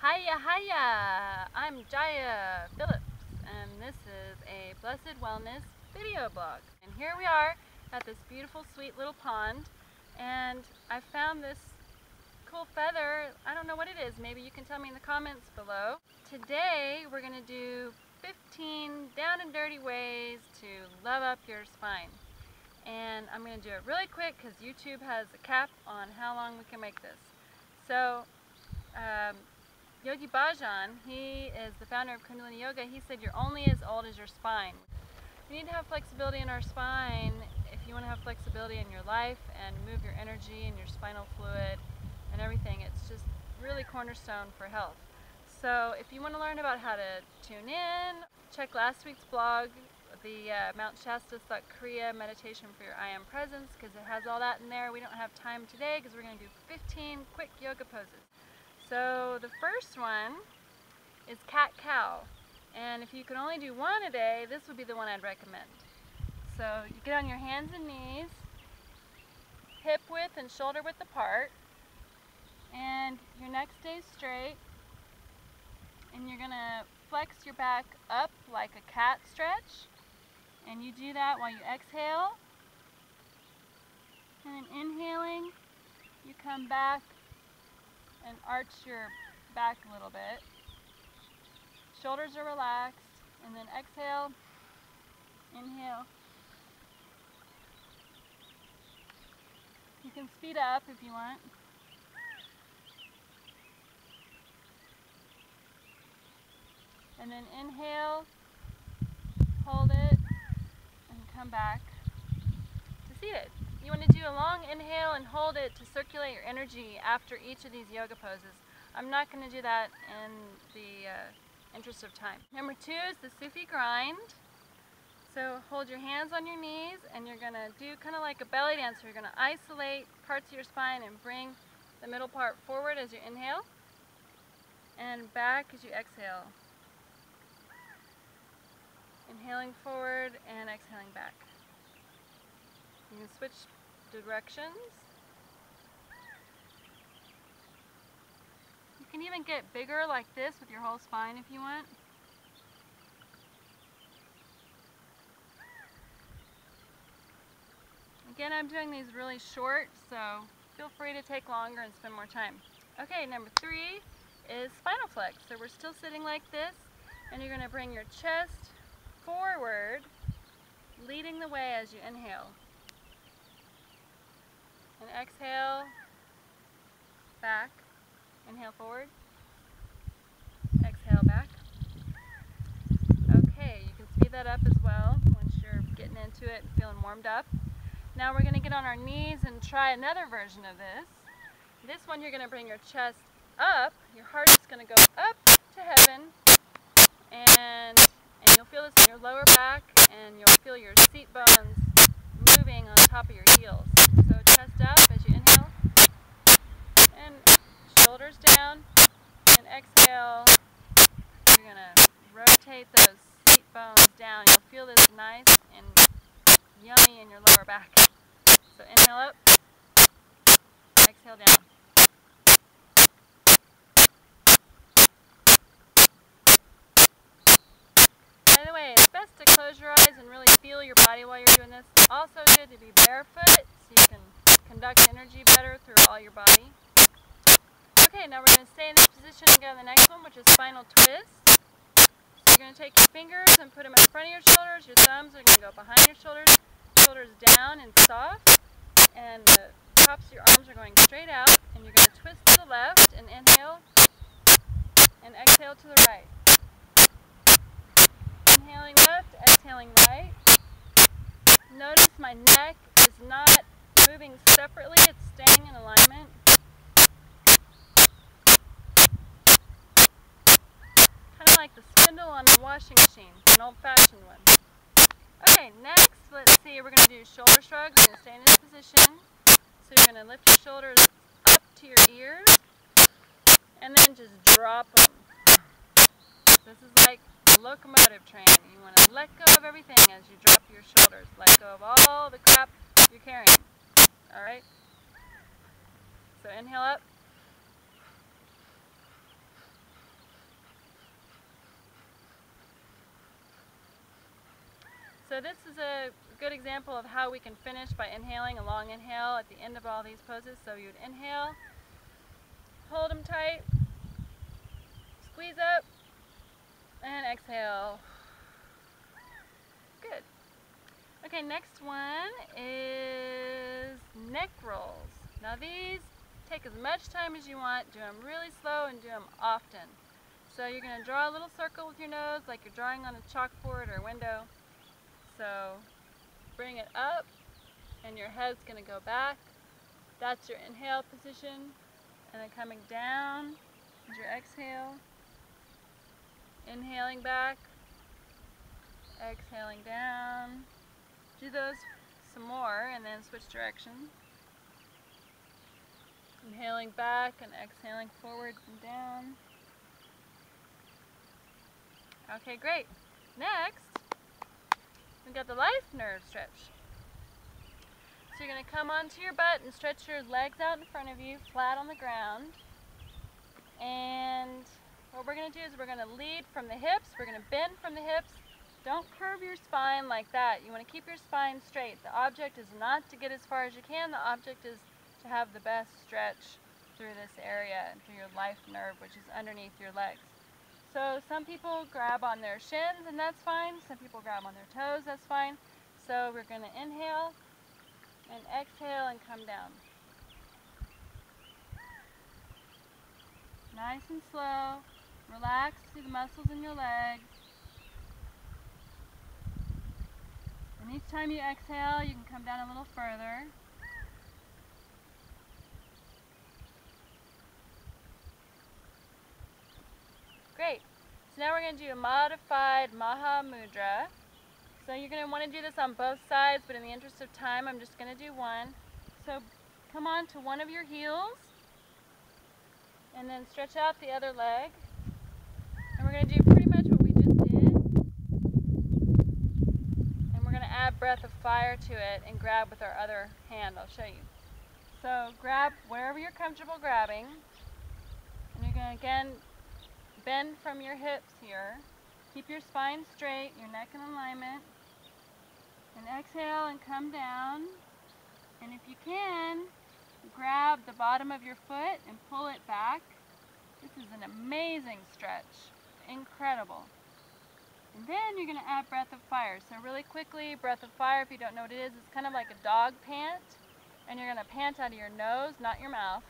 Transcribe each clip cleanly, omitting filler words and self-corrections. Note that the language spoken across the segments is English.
Hiya, hiya! I'm Jaya Phillips, and this is a Blessed Wellness video blog. And here we are at this beautiful, sweet little pond, and I found this cool feather. I don't know what it is. Maybe you can tell me in the comments below. Today, we're going to do 15 down and dirty ways to love up your spine. And I'm going to do it really quick because YouTube has a cap on how long we can make this. So, Yogi Bhajan, he is the founder of Kundalini Yoga. He said you're only as old as your spine. We need to have flexibility in our spine if you want to have flexibility in your life and move your energy and your spinal fluid and everything. It's just really cornerstone for health. So if you want to learn about how to tune in, check last week's blog, the Mount Shasta Kriya meditation for your I Am presence, because it has all that in there. We don't have time today because we're going to do 15 quick yoga poses. So the first one is cat-cow, and if you can only do one a day, this would be the one I'd recommend. So you get on your hands and knees, hip width and shoulder width apart, and your neck stays straight, and you're going to flex your back up like a cat stretch, and you do that while you exhale, and then inhaling, you come back and arch your back a little bit. Shoulders are relaxed, and then exhale, inhale. You can speed up if you want. And then inhale, hold it, and come back to seated. You want to do a long inhale and hold it to circulate your energy after each of these yoga poses. I'm not going to do that in the interest of time. Number 2 is the Sufi Grind. So hold your hands on your knees, and you're going to do kind of like a belly dance. You're going to isolate parts of your spine and bring the middle part forward as you inhale and back as you exhale. Inhaling forward and exhaling back. You can switch directions. You can even get bigger like this with your whole spine if you want. Again, I'm doing these really short, so feel free to take longer and spend more time. Okay, number 3 is spinal flex. So we're still sitting like this, and you're going to bring your chest forward, leading the way as you inhale. And exhale, back, inhale forward, exhale back. Okay, you can speed that up as well once you're getting into it and feeling warmed up. Now we're going to get on our knees and try another version of this. This one you're going to bring your chest up, your heart is going to go up to heaven, and you'll feel this in your lower back, and you'll feel your seat bones moving on top of your heels. So chest up as you inhale, and shoulders down, and exhale. You're going to rotate those seat bones down. You'll feel this nice and yummy in your lower back. So inhale up, exhale down. By the way, it's best to close your eyes and really feel your body while you're doing this. Also good to be barefoot so you can conduct energy better through all your body. Okay, now we're going to stay in this position and go to the next one, which is spinal twist. So you're going to take your fingers and put them in front of your shoulders. Your thumbs are going to go behind your shoulders. Shoulders down and soft. And the tops of your arms are going straight out. And you're going to twist to the left and inhale. And exhale to the right. Inhaling left, exhaling right. Notice my neck is not moving separately, it's staying in alignment. Kind of like the spindle on the washing machine, an old-fashioned one. Okay, next, let's see, we're going to do shoulder shrugs. You're going to stay in this position. So you're going to lift your shoulders up to your ears, and then just drop them. This is like locomotive train. You want to let go of everything as you drop your shoulders. Let go of all the crap you're carrying. Alright? So inhale up. So this is a good example of how we can finish by inhaling a long inhale at the end of all these poses. So you would inhale, hold them tight, squeeze up, and exhale. Good. Okay, next one is neck rolls. Now these take as much time as you want. Do them really slow and do them often. So you're going to draw a little circle with your nose like you're drawing on a chalkboard or a window. So bring it up and your head's going to go back. That's your inhale position. And then coming down is your exhale. Inhaling back, exhaling down. Do those some more and then switch directions. Inhaling back and exhaling forward and down. Okay, great. Next, we've got the life nerve stretch. So you're going to come onto your butt and stretch your legs out in front of you, flat on the ground. And what we're going to do is we're going to lead from the hips. We're going to bend from the hips. Don't curve your spine like that. You want to keep your spine straight. The object is not to get as far as you can. The object is to have the best stretch through this area and through your life nerve, which is underneath your legs. So some people grab on their shins and that's fine. Some people grab on their toes, that's fine. So we're going to inhale and exhale and come down. Nice and slow. Relax through the muscles in your legs. And each time you exhale, you can come down a little further. Great. So now we're going to do a modified Maha Mudra. So you're going to want to do this on both sides, but in the interest of time, I'm just going to do one. So come on to one of your heels, and then stretch out the other leg. And we're going to do pretty much what we just did. And we're going to add breath of fire to it and grab with our other hand. I'll show you. So grab wherever you're comfortable grabbing. And you're going to again bend from your hips here. Keep your spine straight, your neck in alignment. And exhale and come down. And if you can, grab the bottom of your foot and pull it back. This is an amazing stretch. Incredible. And then you're going to add breath of fire. So really quickly, breath of fire, if you don't know what it is, it's kind of like a dog pant. And you're going to pant out of your nose, not your mouth.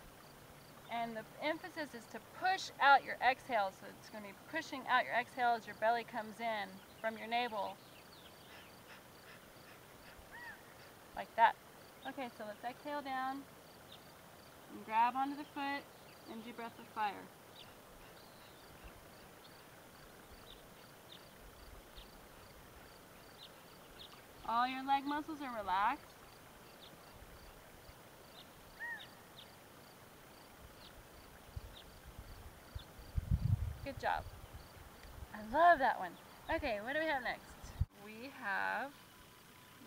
And the emphasis is to push out your exhale. So it's going to be pushing out your exhale as your belly comes in from your navel. Like that. Okay, so let's exhale down and grab onto the foot and do breath of fire. All your leg muscles are relaxed. Good job. I love that one. Okay, what do we have next? We have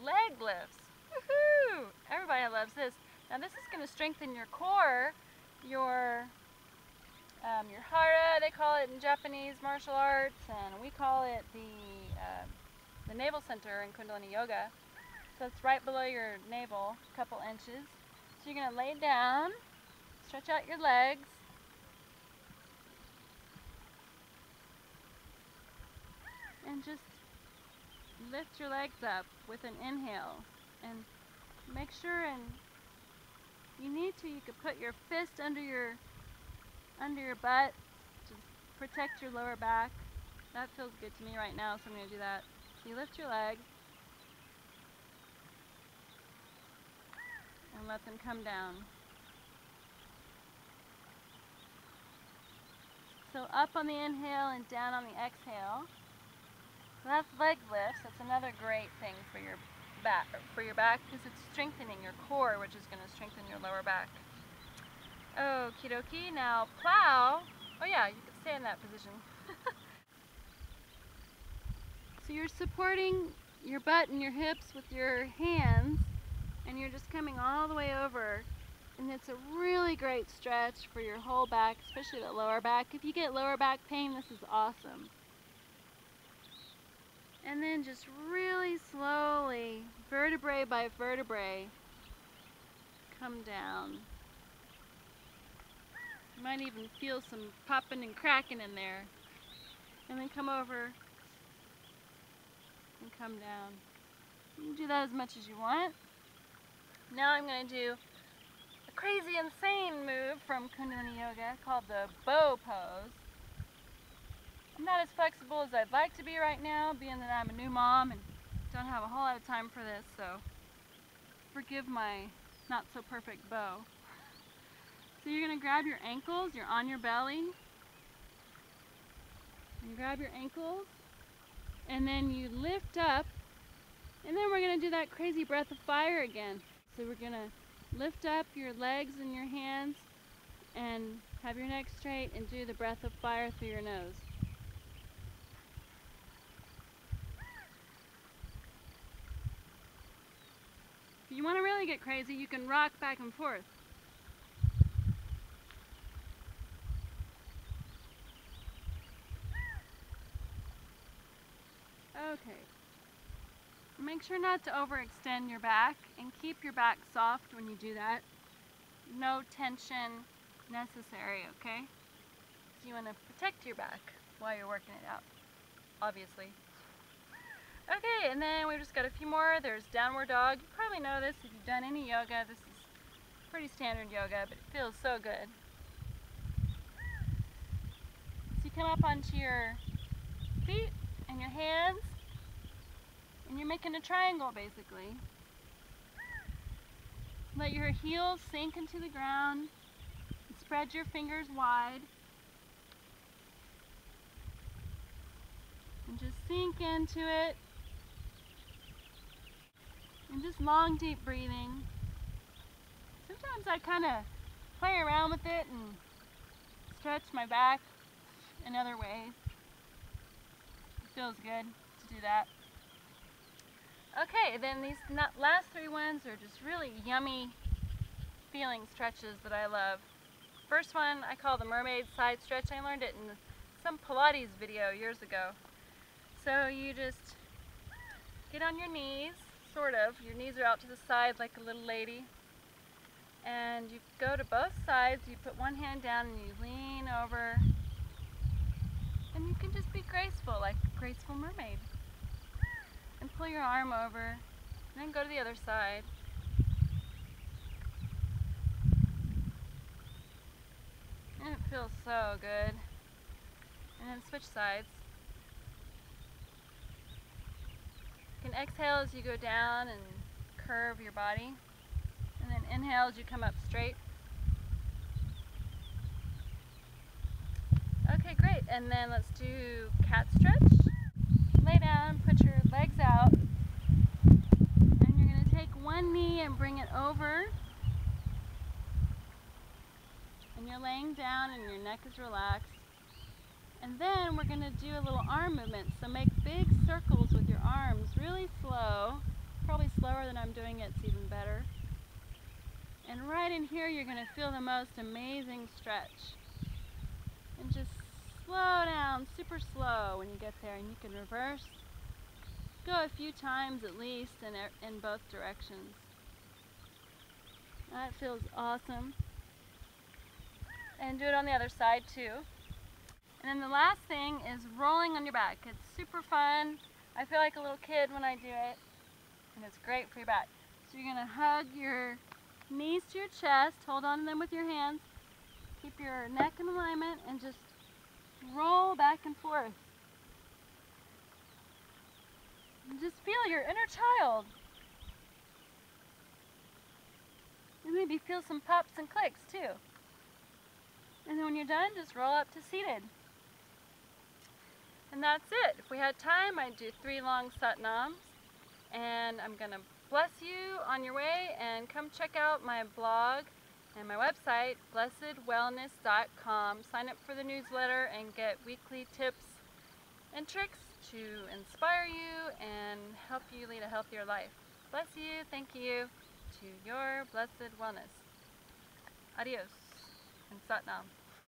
leg lifts. Woohoo! Everybody loves this. Now this is going to strengthen your core, your hara, they call it in Japanese martial arts, and we call it the navel center in Kundalini Yoga. So it's right below your navel, a couple inches. So you're going to lay down, stretch out your legs, and just lift your legs up with an inhale. And make sure, and you need to, you could put your fist under your butt to protect your lower back. That feels good to me right now, so I'm going to do that. So you lift your legs and let them come down. So up on the inhale and down on the exhale. So that's leg lifts. That's another great thing for your back, because it's strengthening your core, which is going to strengthen your lower back. Okie dokie. Now plow. Oh yeah, you can stay in that position. So you're supporting your butt and your hips with your hands, and you're just coming all the way over. And it's a really great stretch for your whole back, especially the lower back. If you get lower back pain, this is awesome. And then just really slowly, vertebrae by vertebrae, come down. You might even feel some popping and cracking in there. And then come over and come down. You can do that as much as you want. Now I'm going to do a crazy, insane move from Kundalini Yoga called the bow pose. I'm not as flexible as I'd like to be right now, being that I'm a new mom and don't have a whole lot of time for this, so forgive my not so perfect bow. So you're going to grab your ankles, you're on your belly, and you grab your ankles, and then you lift up, and then we're going to do that crazy breath of fire again. So we're going to lift up your legs and your hands, and have your neck straight, and do the breath of fire through your nose. If you want to really get crazy, you can rock back and forth. Okay. Make sure not to overextend your back and keep your back soft when you do that. No tension necessary, okay? So you want to protect your back while you're working it out, obviously. Okay, and then we've just got a few more. There's downward dog. You probably know this if you've done any yoga. This is pretty standard yoga, but it feels so good. So you come up onto your feet and your hands, and you're making a triangle basically. Let your heels sink into the ground. Spread your fingers wide. And just sink into it. And just long, deep breathing. Sometimes I kind of play around with it and stretch my back in other ways. It feels good to do that. Okay, then these last three ones are just really yummy feeling stretches that I love. First one I call the Mermaid Slide stretch. I learned it in some Pilates video years ago. So you just get on your knees, sort of. Your knees are out to the side like a little lady. And you go to both sides, you put one hand down and you lean over. And you can just be graceful, like a graceful mermaid. And pull your arm over, and then go to the other side. And it feels so good. And then switch sides. You can exhale as you go down and curve your body. And then inhale as you come up straight. Okay, great. And then let's do cat stretch. Lay down, put your legs out, and you're going to take one knee and bring it over, and you're laying down and your neck is relaxed. And then we're going to do a little arm movement, so make big circles with your arms, really slow, probably slower than I'm doing it, it's even better. And right in here you're going to feel the most amazing stretch. And just slow down, super slow when you get there, and you can reverse. Go a few times at least in both directions. That feels awesome. And do it on the other side too. And then the last thing is rolling on your back. It's super fun. I feel like a little kid when I do it, and it's great for your back. So you're going to hug your knees to your chest, hold on to them with your hands, keep your neck in alignment, and just roll back and forth. And just feel your inner child. And maybe feel some pops and clicks too. And then when you're done, just roll up to seated. And that's it. If we had time, I'd do 3 long satnams. And I'm going to bless you on your way, and come check out my blog and my website, blessedwellness.com. Sign up for the newsletter and get weekly tips and tricks to inspire you and help you lead a healthier life. Bless you, thank you, to your blessed wellness. Adios and Satnam.